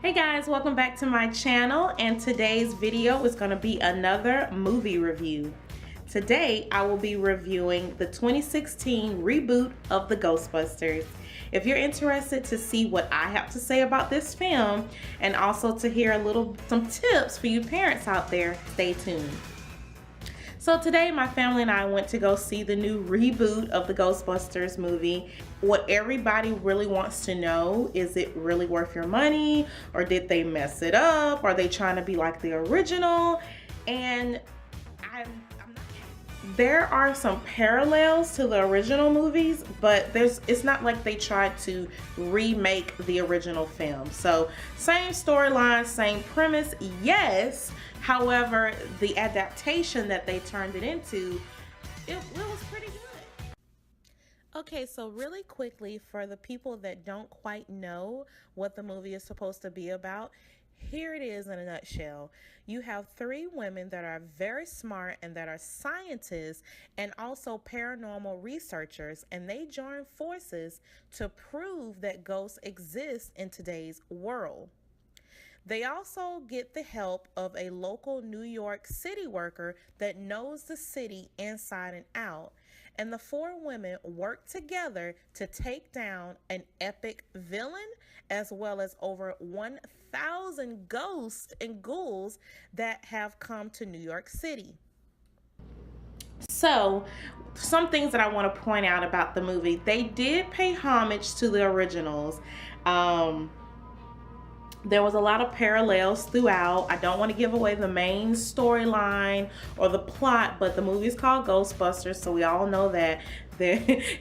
Hey guys, welcome back to my channel, and today's video is going to be another movie review. Today I will be reviewing the 2016 reboot of the Ghostbusters. If you're interested to see what I have to say about this film and also to hear some tips for you parents out there, stay tuned. So today my family and I went to go see the new reboot of the Ghostbusters movie. What everybody really wants to know, is it really worth your money, or did they mess it up? Are they trying to be like the original? And there are some parallels to the original movies, but it's not like they tried to remake the original film. So same storyline, same premise, yes. However, the adaptation that they turned it into, it was pretty good. Okay, so really quickly, for the people that don't quite know what the movie is supposed to be about, here it is in a nutshell. You have three women that are very smart and that are scientists and also paranormal researchers, and they join forces to prove that ghosts exist in today's world. They also get the help of a local New York City worker that knows the city inside and out. And the four women work together to take down an epic villain, as well as over 1,000 ghosts and ghouls that have come to New York City. So, some things that I want to point out about the movie. They did pay homage to the originals. There was a lot of parallels throughout. I don't want to give away the main storyline or the plot, but the movie is called Ghostbusters, so we all know that.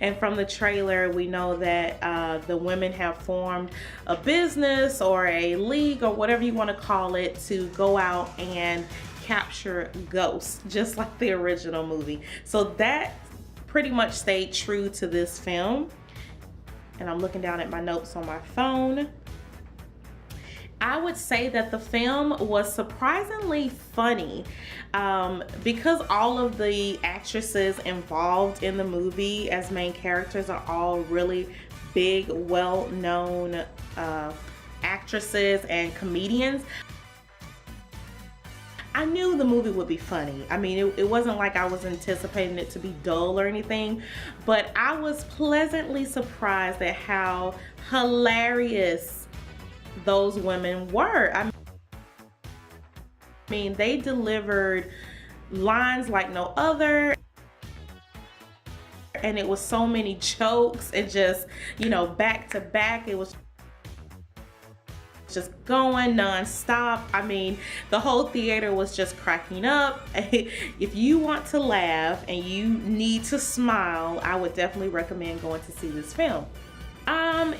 And from the trailer, we know that the women have formed a business or a league or whatever you want to call it to go out and capture ghosts, just like the original movie. So that pretty much stayed true to this film. And I'm looking down at my notes on my phone. I would say that the film was surprisingly funny because all of the actresses involved in the movie as main characters are all really big, well-known actresses and comedians. I knew the movie would be funny. I mean, it wasn't like I was anticipating it to be dull or anything, but I was pleasantly surprised at how hilarious those women were. I mean, they delivered lines like no other, and it was so many jokes and just, you know, back to back. It was just going non-stop. I mean, the whole theater was just cracking up. If you want to laugh and you need to smile, I would definitely recommend going to see this film.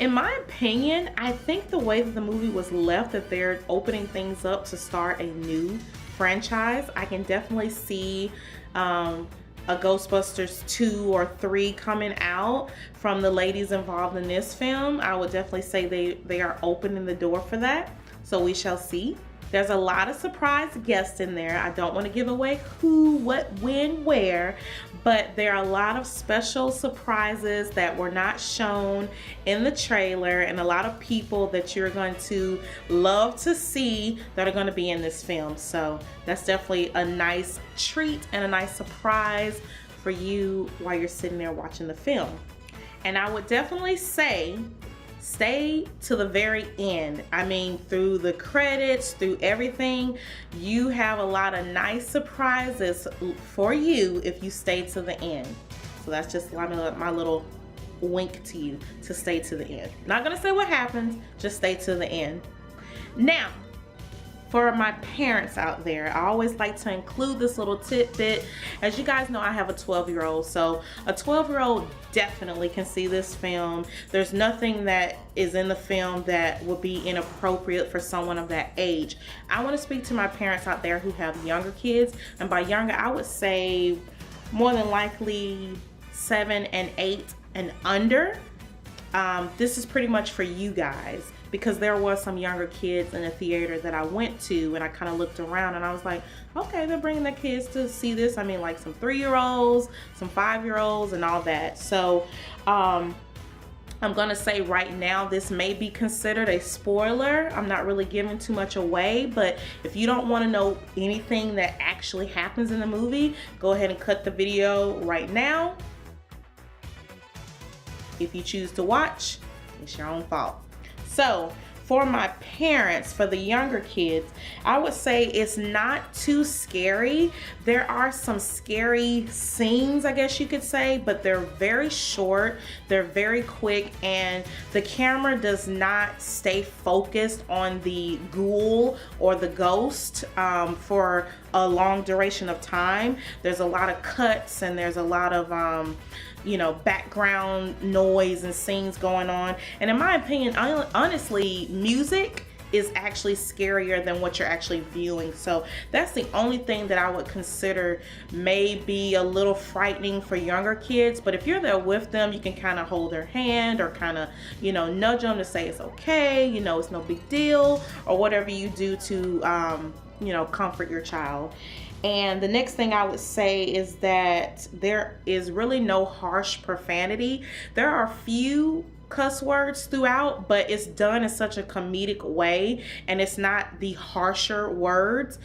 In my opinion, I think the way that the movie was left, that they're opening things up to start a new franchise, I can definitely see a Ghostbusters 2 or 3 coming out from the ladies involved in this film. I would definitely say they are opening the door for that, so we shall see. There's a lot of surprise guests in there. I don't want to give away who, what, when, where, but there are a lot of special surprises that were not shown in the trailer, and a lot of people that you're going to love to see that are going to be in this film. So that's definitely a nice treat and a nice surprise for you while you're sitting there watching the film. And I would definitely say, stay to the very end. I mean, through the credits, through everything, you have a lot of nice surprises for you if you stay to the end. So that's just my little wink to you, to stay to the end. Not gonna say what happens, just stay to the end. Now, for my parents out there, I always like to include this little tidbit. As you guys know, I have a 12-year-old, so a 12-year-old definitely can see this film. There's nothing that is in the film that would be inappropriate for someone of that age. I want to speak to my parents out there who have younger kids, and by younger, I would say more than likely 7 and 8 and under. This is pretty much for you guys, because there was some younger kids in the theater that I went to, and I kind of looked around and I was like, okay, they're bringing their kids to see this. I mean, like some 3-year-olds, some 5-year-olds and all that. So I'm gonna say right now this may be considered a spoiler. I'm not really giving too much away, but if you don't want to know anything that actually happens in the movie, go ahead and cut the video right now. If you choose to watch, it's your own fault. So for my parents, for the younger kids, I would say it's not too scary. There are some scary scenes, I guess you could say, but they're very short, they're very quick, and the camera does not stay focused on the ghoul or the ghost for a long duration of time. There's a lot of cuts and there's a lot of you know, background noise and scenes going on. And in my opinion, honestly, music is actually scarier than what you're actually viewing. So that's the only thing that I would consider may be a little frightening for younger kids. But if you're there with them, you can kind of hold their hand or kind of, you know, nudge them to say it's okay, you know, it's no big deal, or whatever you do to, you know, comfort your child. And the next thing I would say is that there is really no harsh profanity. There are a few cuss words throughout, but it's done in such a comedic way, and it's not the harsher words.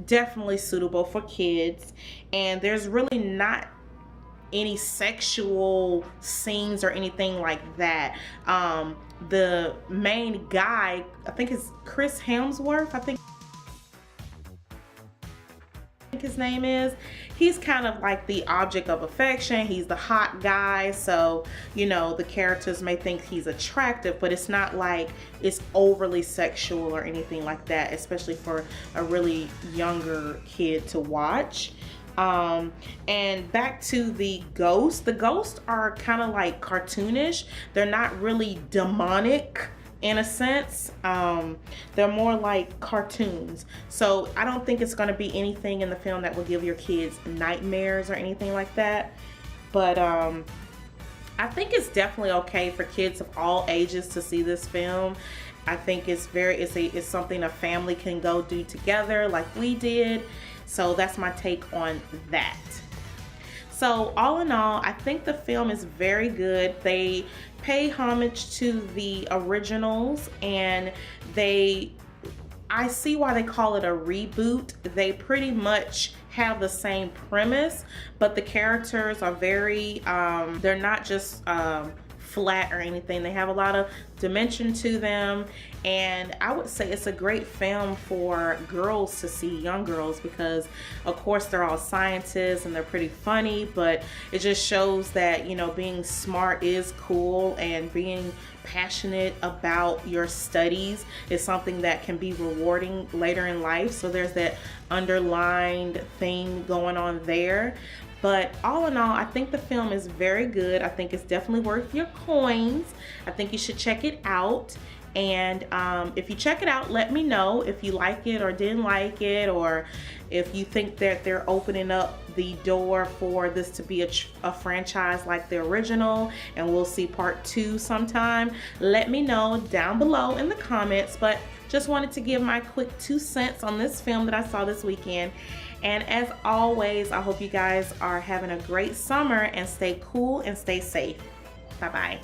Definitely suitable for kids. And there's really not any sexual scenes or anything like that. The main guy, I think it's Chris Hemsworth, I think his name is, he's kind of like the object of affection. He's the hot guy, so you know the characters may think he's attractive, but it's not like it's overly sexual or anything like that, especially for a really younger kid to watch. And back to the ghosts are kind of like cartoonish. They're not really demonic in a sense. They're more like cartoons, so I don't think it's going to be anything in the film that will give your kids nightmares or anything like that. But I think it's definitely okay for kids of all ages to see this film. I think it's something a family can go do together like we did. So that's my take on that. So all in all, I think the film is very good. They pay homage to the originals, and I see why they call it a reboot. They pretty much have the same premise, but the characters are very, they're not just flat or anything. They have a lot of dimension to them, and I would say it's a great film for girls to see, young girls, because of course they're all scientists and they're pretty funny, but it just shows that, you know, being smart is cool, and being passionate about your studies is something that can be rewarding later in life. So there's that underlined thing going on there. But all in all, I think the film is very good. I think it's definitely worth your coins. I think you should check it out. And if you check it out, let me know if you like it or didn't like it, or if you think that they're opening up the door for this to be a franchise like the original, and we'll see part 2 sometime. Let me know down below in the comments. But just wanted to give my quick 2 cents on this film that I saw this weekend. And as always, I hope you guys are having a great summer, and stay cool and stay safe. Bye-bye.